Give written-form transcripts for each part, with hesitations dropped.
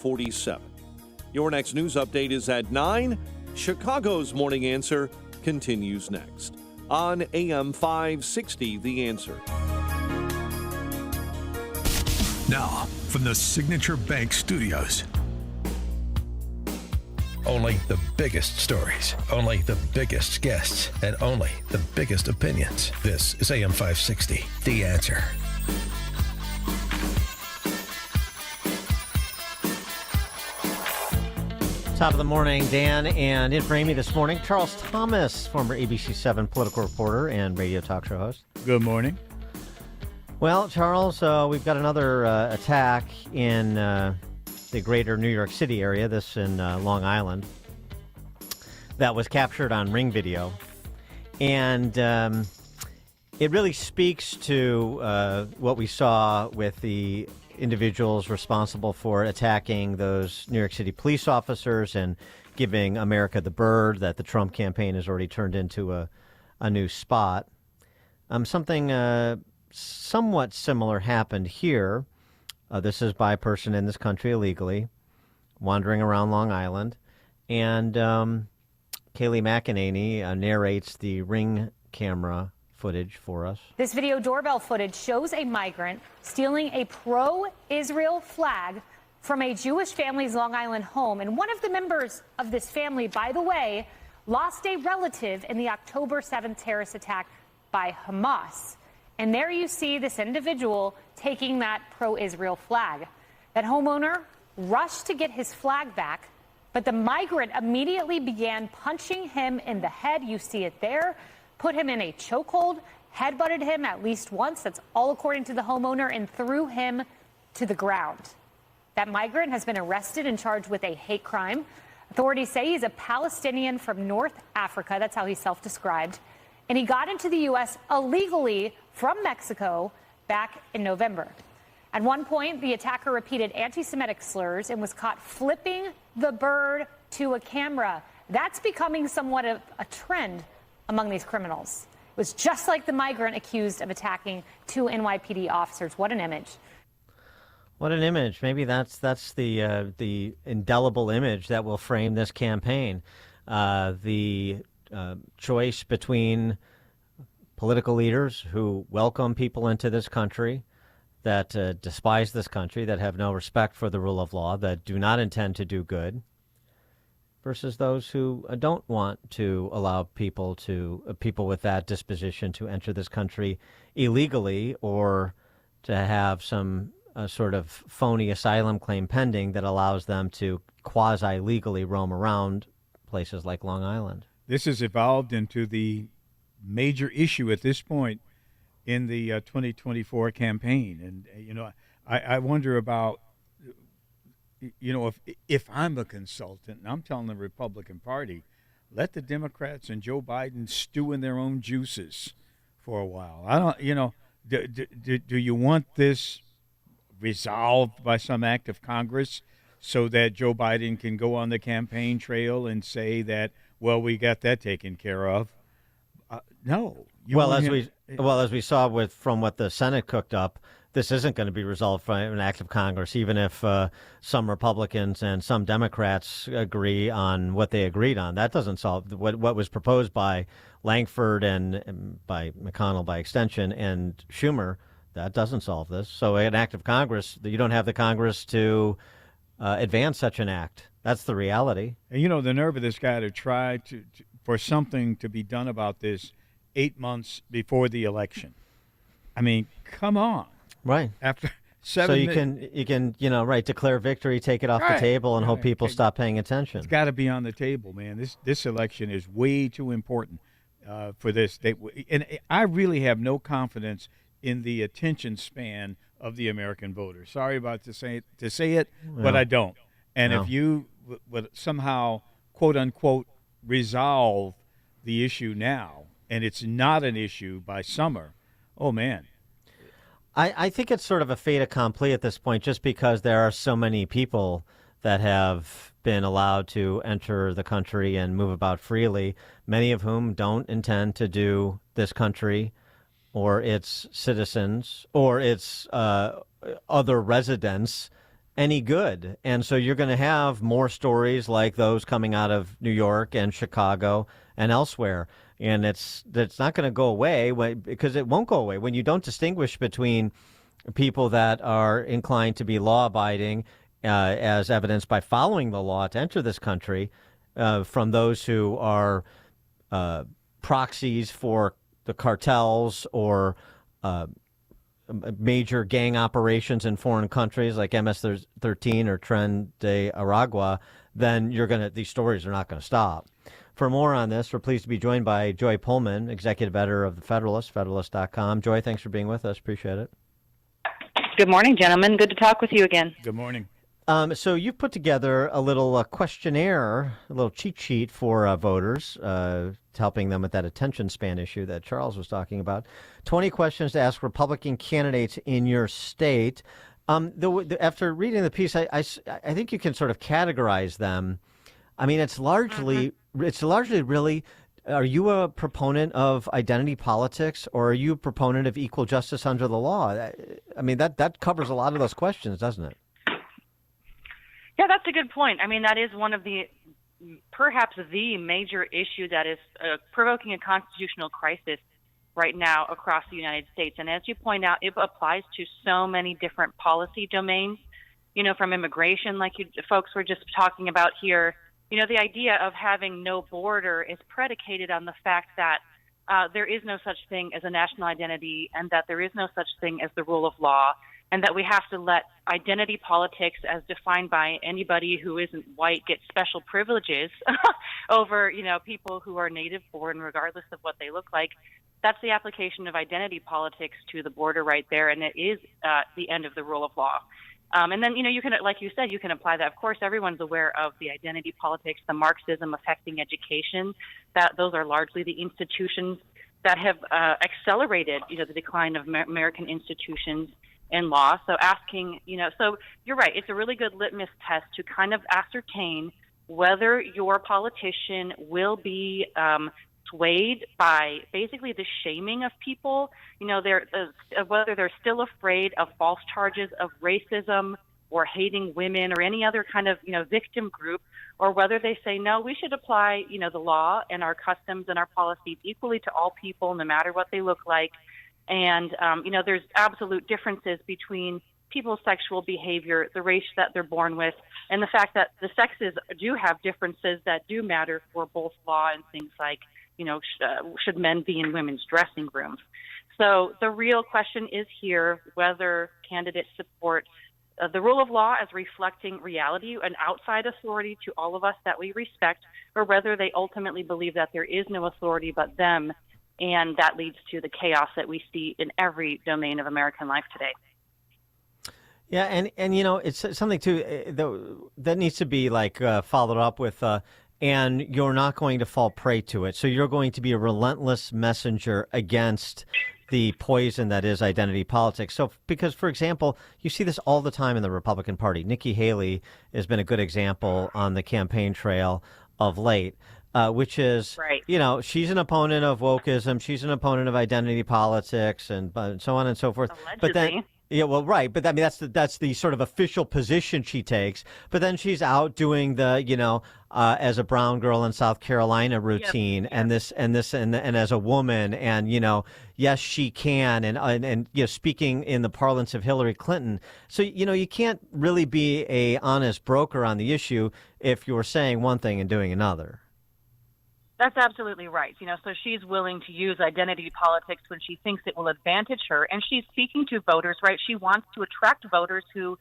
47. Your next news update is at 9. Chicago's Morning Answer continues next on AM 560, The Answer. Now, from the Signature Bank Studios. Only the biggest stories, only the biggest guests, and only the biggest opinions. This is AM 560, The Answer. Top of the morning, Dan, and in for Amy this morning, Charles Thomas, former ABC 7 political reporter and radio talk show host. Good morning. Well, Charles, we've got another attack in the greater New York City area, this in Long Island, that was captured on Ring video. And it really speaks to what we saw with the individuals responsible for attacking those New York City police officers and giving America the bird that the Trump campaign has already turned into a new spot. Something somewhat similar happened here. This is by a person in this country illegally, wandering around Long Island. And Kaylee McEnany narrates the Ring camera footage for us. This video doorbell footage shows a migrant stealing a pro-Israel flag from a Jewish family's Long Island home. And one of the members of this family, by the way, lost a relative in the October 7th terrorist attack by Hamas. And there you see this individual taking that pro-Israel flag. That homeowner rushed to get his flag back, but the migrant immediately began punching him in the head. You see it there. Put him in a chokehold, headbutted him at least once. That's all according to the homeowner, and threw him to the ground. That migrant has been arrested and charged with a hate crime. Authorities say he's a Palestinian from North Africa. That's how he's self-described. And he got into the U.S. illegally from Mexico back in November. At one point, the attacker repeated anti-Semitic slurs and was caught flipping the bird to a camera. That's becoming somewhat of a trend among these criminals. It was just like the migrant accused of attacking two NYPD officers. What an image. What an image. Maybe that's the indelible image that will frame this campaign. The choice between political leaders who welcome people into this country, that despise this country, that have no respect for the rule of law, that do not intend to do good, versus those who don't want to allow people with that disposition to enter this country illegally, or to have some sort of phony asylum claim pending that allows them to quasi-legally roam around places like Long Island. This has evolved into the major issue at this point in the 2024 campaign. And, I wonder about, if I'm a consultant and I'm telling the Republican Party, let the Democrats and Joe Biden stew in their own juices for a while. I don't, do you want this resolved by some act of Congress so that Joe Biden can go on the campaign trail and say that, well, we got that taken care of? No. As we saw from what the Senate cooked up, this isn't going to be resolved by an act of Congress, even if some Republicans and some Democrats agree on what they agreed on. That doesn't solve what was proposed by Langford and by McConnell by extension and Schumer. That doesn't solve this. So an act of Congress, you don't have the Congress to advance such an act. That's the reality. And, the nerve of this guy to try for something to be done about this 8 months before the election. I mean, come on. Right. After 7 you can declare victory, take it off the table, and hope people stop paying attention. It's got to be on the table, man. This election is way too important for this. And I really have no confidence in the attention span of the American voter. Sorry about to say it, but I don't. And if you would somehow, quote unquote, resolve the issue now, and it's not an issue by summer, oh man. I think it's sort of a fait accompli at this point, just because there are so many people that have been allowed to enter the country and move about freely, many of whom don't intend to do this country or its citizens or its other residents any good. And so you're going to have more stories like those coming out of New York and Chicago and elsewhere. And it's not going to go away because it won't go away when you don't distinguish between people that are inclined to be law-abiding, as evidenced by following the law to enter this country, from those who are proxies for the cartels or major gang operations in foreign countries like MS-13 or Tren de Aragua. Then these stories are not going to stop. For more on this, we're pleased to be joined by Joy Pullman, executive editor of the Federalist, Federalist.com. Joy, thanks for being with us. Appreciate it. Good morning, gentlemen. Good to talk with you again. Good morning. So you've put together a little questionnaire, a little cheat sheet for voters, helping them with that attention span issue that Charles was talking about. 20 questions to ask Republican candidates in your state. After reading the piece, I think you can sort of categorize them. I mean, it's largely really. Are you a proponent of identity politics, or are you a proponent of equal justice under the law? I mean, that covers a lot of those questions, doesn't it? Yeah, that's a good point. I mean, that is one of perhaps the major issue that is provoking a constitutional crisis right now across the United States. And as you point out, it applies to so many different policy domains, from immigration, like you folks were just talking about here. The idea of having no border is predicated on the fact that there is no such thing as a national identity, and that there is no such thing as the rule of law, and that we have to let identity politics, as defined by anybody who isn't white, get special privileges over, people who are native born, regardless of what they look like. That's the application of identity politics to the border right there, and it is the end of the rule of law. And then, you can, like you said, you can apply that. Of course, everyone's aware of the identity politics, the Marxism affecting education. Those are largely the institutions that have accelerated, the decline of American institutions and law. So asking, so you're right. It's a really good litmus test to kind of ascertain whether your politician will be swayed by basically the shaming of people, whether they're still afraid of false charges of racism or hating women or any other kind of, victim group, or whether they say, no, we should apply, the law and our customs and our policies equally to all people, no matter what they look like. And, there's absolute differences between people's sexual behavior, the race that they're born with, and the fact that the sexes do have differences that do matter for both law and things like, should men be in women's dressing rooms. So the real question is here whether candidates support the rule of law as reflecting reality and outside authority to all of us that we respect, or whether they ultimately believe that there is no authority but them, and that leads to the chaos that we see in every domain of American life today. Yeah, and it's something too that needs to be followed up with. And you're not going to fall prey to it. So you're going to be a relentless messenger against the poison that is identity politics. So because, for example, you see this all the time in the Republican Party. Nikki Haley has been a good example on the campaign trail of late, which is, right. She's an opponent of wokeism. She's an opponent of identity politics and so on and so forth. Allegedly. But then, yeah, well, right. But I mean, that's the sort of official position she takes. But then she's out doing the, as a brown girl in South Carolina routine, yep. and as a woman, and yes, she can, and speaking in the parlance of Hillary Clinton. So you can't really be a honest broker on the issue if you're saying one thing and doing another. That's absolutely right. So she's willing to use identity politics when she thinks it will advantage her. And she's speaking to voters, right? She wants to attract voters who,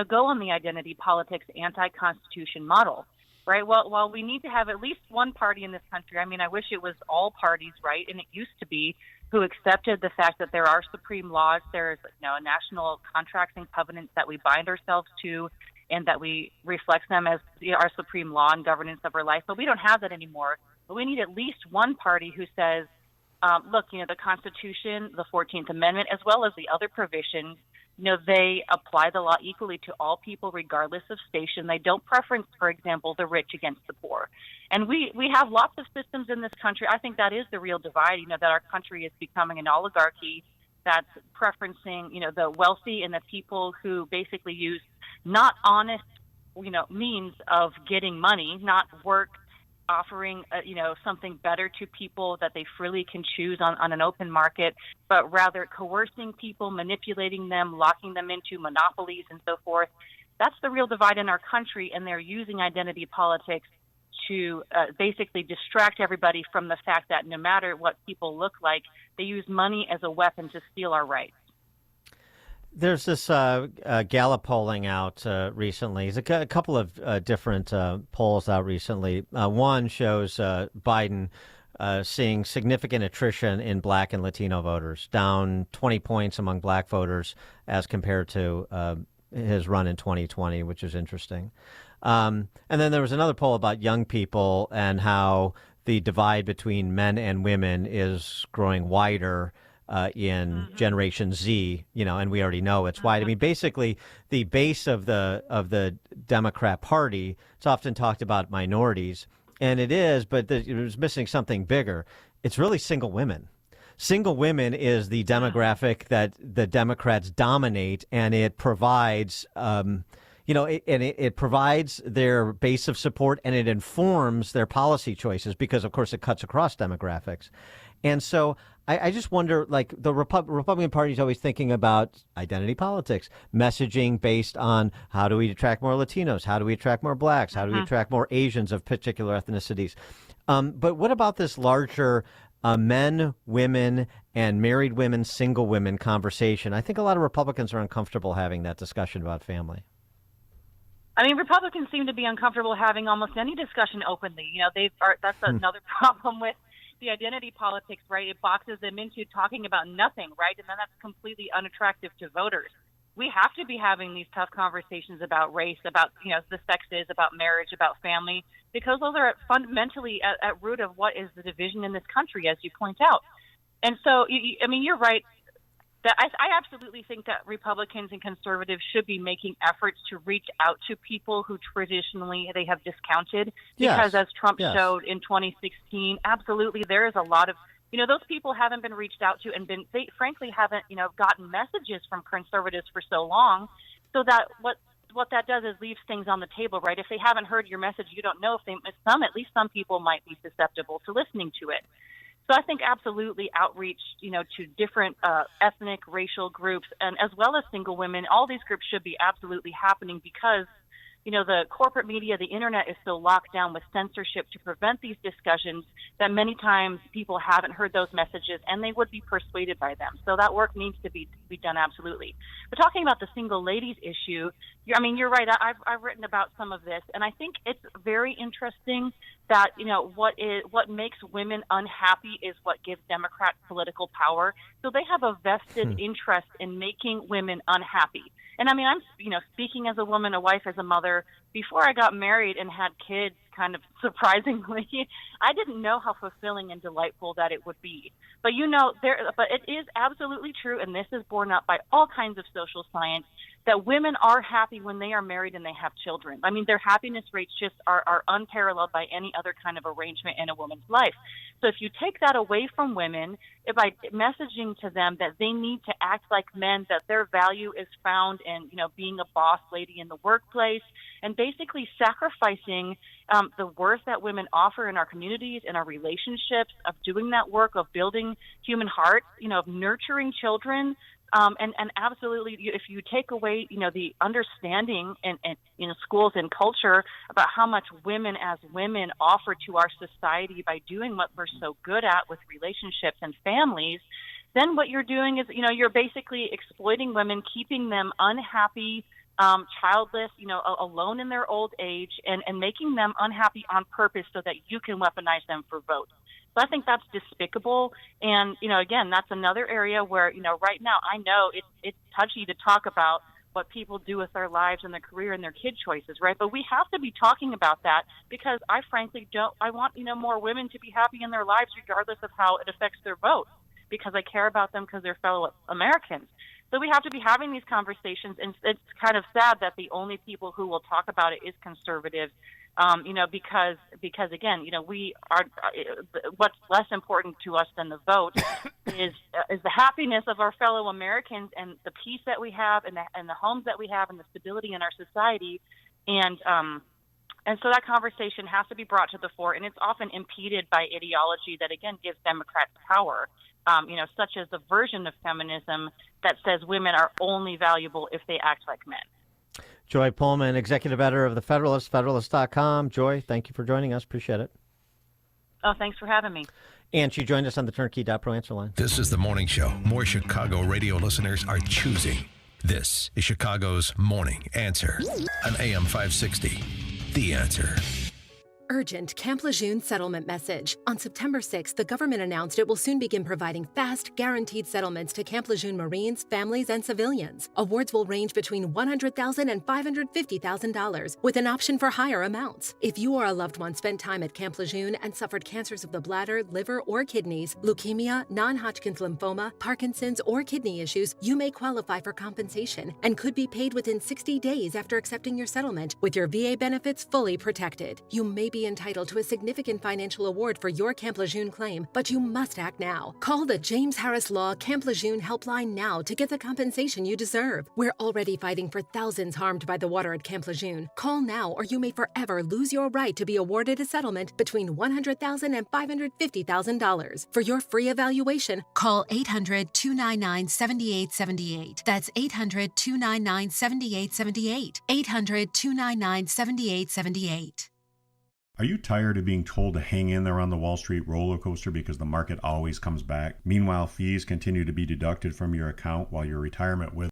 go on the identity politics anti-Constitution model, right? Well, while we need to have at least one party in this country, I mean, I wish it was all parties, right? And it used to be, who accepted the fact that there are supreme laws. There's, a national contracts and covenants that we bind ourselves to, and that we reflect them as our supreme law and governance of our life. But we don't have that anymore. But we need at least one party who says, look, the Constitution, the 14th Amendment, as well as the other provisions, they apply the law equally to all people regardless of station. They don't preference, for example, the rich against the poor. And we have lots of systems in this country. I think that is the real divide, that our country is becoming an oligarchy that's preferencing, the wealthy and the people who basically use not honest, means of getting money, not work, offering, something better to people that they freely can choose on an open market, but rather coercing people, manipulating them, locking them into monopolies and so forth. That's the real divide in our country, and they're using identity politics to basically distract everybody from the fact that no matter what people look like, they use money as a weapon to steal our rights. There's this Gallup polling out recently. There's a couple of different polls out recently. One shows Biden seeing significant attrition in black and Latino voters, down 20 points among black voters as compared to his run in 2020, which is interesting. And then there was another poll about young people and how the divide between men and women is growing wider in Generation Z, and we already know it's wide. I mean, basically, the base of the Democrat Party, it's often talked about minorities, and it is, but it was missing something bigger. It's really single women. Single women is the demographic that the Democrats dominate, and it provides, it provides their base of support, and it informs their policy choices because, of course, it cuts across demographics. And so I just wonder, like, the Republican Party is always thinking about identity politics, messaging based on how do we attract more Latinos? How do we attract more blacks? How do we attract more Asians of particular ethnicities? But what about this larger men, women, and married women, single women conversation? I think a lot of Republicans are uncomfortable having that discussion about family. I mean, Republicans seem to be uncomfortable having almost any discussion openly. That's another problem with the identity politics, right? It boxes them into talking about nothing, right? And then that's completely unattractive to voters. We have to be having these tough conversations about race, about, the sexes, about marriage, about family, because those are fundamentally at root of what is the division in this country, as you point out. And so, you're right. That I absolutely think that Republicans and conservatives should be making efforts to reach out to people who traditionally they have discounted. Because as Trump showed in 2016, absolutely there is a lot of, those people haven't been reached out to and they frankly haven't, gotten messages from conservatives for so long. So that what that does is leaves things on the table, right? If they haven't heard your message, you don't know if at least some people might be susceptible to listening to it. So I think absolutely outreach, to different ethnic, racial groups, and as well as single women, all these groups should be absolutely happening because, the corporate media, the internet is so locked down with censorship to prevent these discussions that many times people haven't heard those messages and they would be persuaded by them. So that work needs to be done absolutely. But talking about the single ladies issue, you're right. I've written about some of this, and I think it's very interesting that, what makes women unhappy is what gives Democrats political power. So they have a vested interest in making women unhappy. And I'm, speaking as a woman, a wife, as a mother, before I got married and had kids, kind of surprisingly, I didn't know how fulfilling and delightful that it would be. But, but it is absolutely true, and this is borne out by all kinds of social science, that women are happy when they are married and they have children. Their happiness rates just are unparalleled by any other kind of arrangement in a woman's life. So if you take that away from women, by messaging to them that they need to act like men, that their value is found in, being a boss lady in the workplace, and basically sacrificing the worth that women offer in our communities, in our relationships, of doing that work, of building human hearts, of nurturing children. And absolutely, if you take away, the understanding in schools and culture about how much women as women offer to our society by doing what we're so good at with relationships and families, then what you're doing is, you're basically exploiting women, keeping them unhappy, childless, alone in their old age, and making them unhappy on purpose so that you can weaponize them for votes. So I think that's despicable. And, again, that's another area where, right now I know it's touchy to talk about what people do with their lives and their career and their kid choices, right? But we have to be talking about that because I frankly I want, more women to be happy in their lives regardless of how it affects their vote, because I care about them because they're fellow Americans. So we have to be having these conversations, and it's kind of sad that the only people who will talk about it is conservatives. Because again, we are. What's less important to us than the vote is the happiness of our fellow Americans and the peace that we have and the homes that we have and the stability in our society, and so that conversation has to be brought to the fore, and it's often impeded by ideology that again gives Democrats power. Such as the version of feminism that says women are only valuable if they act like men. Joy Pullman, executive editor of the Federalist, Federalist.com. Joy, thank you for joining us. Appreciate it. Oh, thanks for having me. And she joined us on the Turnkey.pro answer line. This is the morning show more Chicago radio listeners are choosing. This is Chicago's Morning Answer on AM 560. The Answer. Urgent Camp Lejeune settlement message. On September 6th, the government announced it will soon begin providing fast, guaranteed settlements to Camp Lejeune Marines, families, and civilians. Awards will range between $100,000 and $550,000, with an option for higher amounts. If you or a loved one spent time at Camp Lejeune and suffered cancers of the bladder, liver, or kidneys, leukemia, non-Hodgkin's lymphoma, Parkinson's, or kidney issues, you may qualify for compensation and could be paid within 60 days after accepting your settlement, with your VA benefits fully protected. You may be entitled to a significant financial award for your Camp Lejeune claim, but you must act now. Call the James Harris Law Camp Lejeune helpline now to get the compensation you deserve. We're already fighting for thousands harmed by the water at Camp Lejeune. Call now or you may forever lose your right to be awarded a settlement between $100,000 and $550,000. For your free evaluation, call 800-299-7878. That's 800-299-7878. 800-299-7878. Are you tired of being told to hang in there on the Wall Street roller coaster because the market always comes back? Meanwhile, fees continue to be deducted from your account while your retirement with